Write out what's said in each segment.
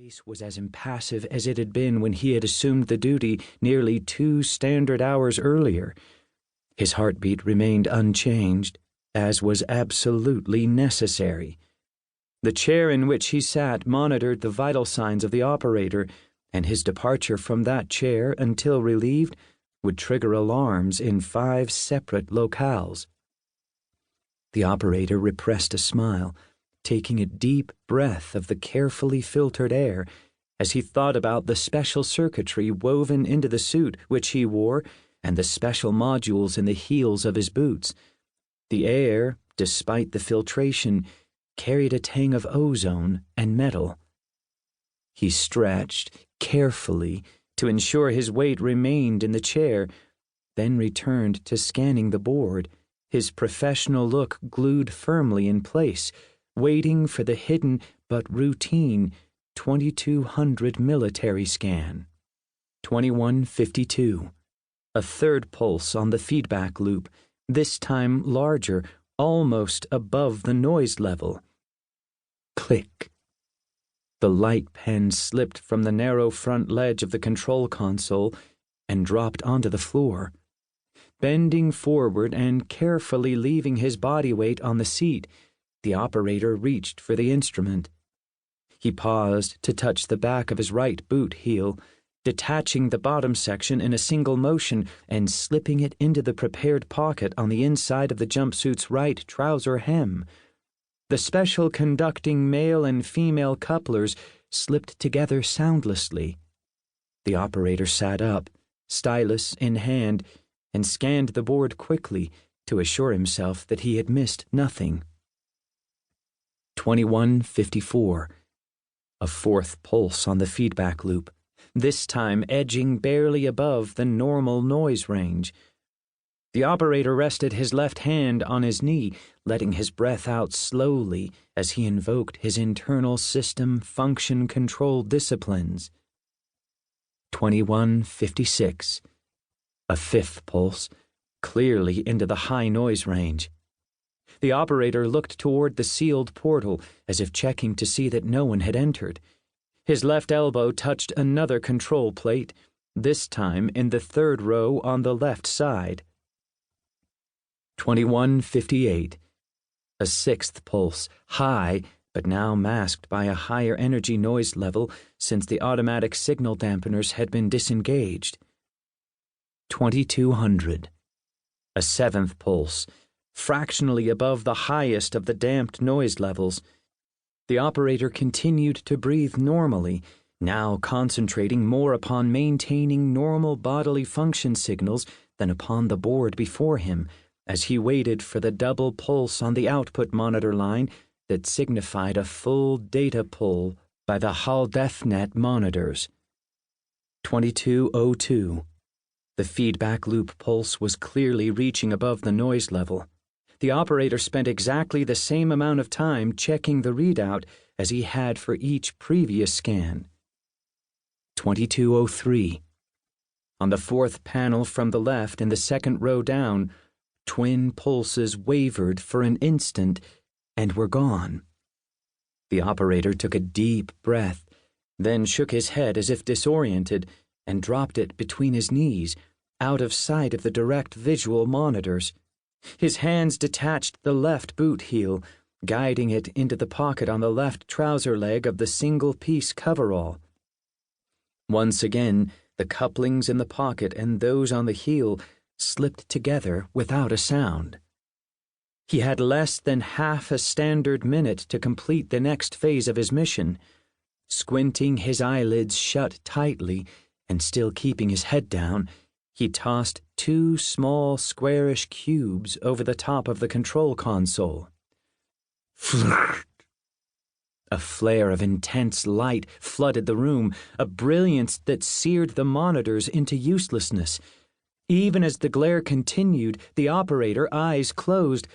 face was as impassive as it had been when he had assumed the duty nearly 2 standard hours earlier. His heartbeat remained unchanged, as was absolutely necessary. The chair in which he sat monitored the vital signs of the operator, and his departure from that chair until relieved would trigger alarms in 5 separate locales. The operator repressed a smile, taking a deep breath of the carefully filtered air as he thought about the special circuitry woven into the suit which he wore and the special modules in the heels of his boots. The air, despite the filtration, carried a tang of ozone and metal. He stretched carefully to ensure his weight remained in the chair, then returned to scanning the board, his professional look glued firmly in place, waiting for the hidden but routine 2200 military scan. 2152. A third pulse on the feedback loop, this time larger, almost above the noise level. Click. The light pen slipped from the narrow front ledge of the control console and dropped onto the floor. Bending forward and carefully leaving his body weight on the seat, the operator reached for the instrument. He paused to touch the back of his right boot heel, detaching the bottom section in a single motion and slipping it into the prepared pocket on the inside of the jumpsuit's right trouser hem. The special conducting male and female couplers slipped together soundlessly. The operator sat up, stylus in hand, and scanned the board quickly to assure himself that he had missed nothing. 2154. A fourth pulse on the feedback loop, this time edging barely above the normal noise range. The operator rested his left hand on his knee, letting his breath out slowly as he invoked his internal system function control disciplines. 2156. A fifth pulse, clearly into the high noise range. The operator looked toward the sealed portal as if checking to see that no one had entered. His left elbow touched another control plate, this time in the third row on the left side. 2158. A sixth pulse, high, but now masked by a higher energy noise level since the automatic signal dampeners had been disengaged. 2200. A seventh pulse, fractionally above the highest of the damped noise levels. The operator continued to breathe normally, now concentrating more upon maintaining normal bodily function signals than upon the board before him, as he waited for the double pulse on the output monitor line that signified a full data pull by the HAL-DEFNet monitors. 2202. The feedback loop pulse was clearly reaching above the noise level. The operator spent exactly the same amount of time checking the readout as he had for each previous scan. 2203. On the fourth panel from the left in the second row down, twin pulses wavered for an instant and were gone. The operator took a deep breath, then shook his head as if disoriented and dropped it between his knees, out of sight of the direct visual monitors. His hands detached the left boot heel, guiding it into the pocket on the left trouser leg of the single-piece coverall. Once again, the couplings in the pocket and those on the heel slipped together without a sound. He had less than half a standard minute to complete the next phase of his mission. Squinting his eyelids shut tightly and still keeping his head down, he tossed 2 small squarish cubes over the top of the control console. Flirt! A flare of intense light flooded the room, a brilliance that seared the monitors into uselessness. Even as the glare continued, the operator, eyes closed,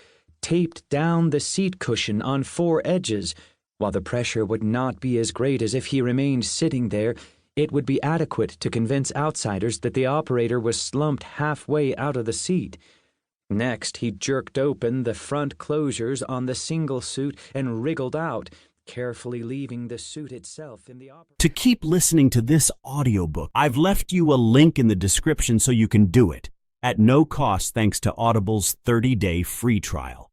taped down the seat cushion on 4 edges. While the pressure would not be as great as if he remained sitting there, it would be adequate to convince outsiders that the operator was slumped halfway out of the seat. Next, he jerked open the front closures on the single suit and wriggled out, carefully leaving the suit itself in the operator. To keep listening to this audiobook, I've left you a link in the description so you can do it, at no cost thanks to Audible's 30-day free trial.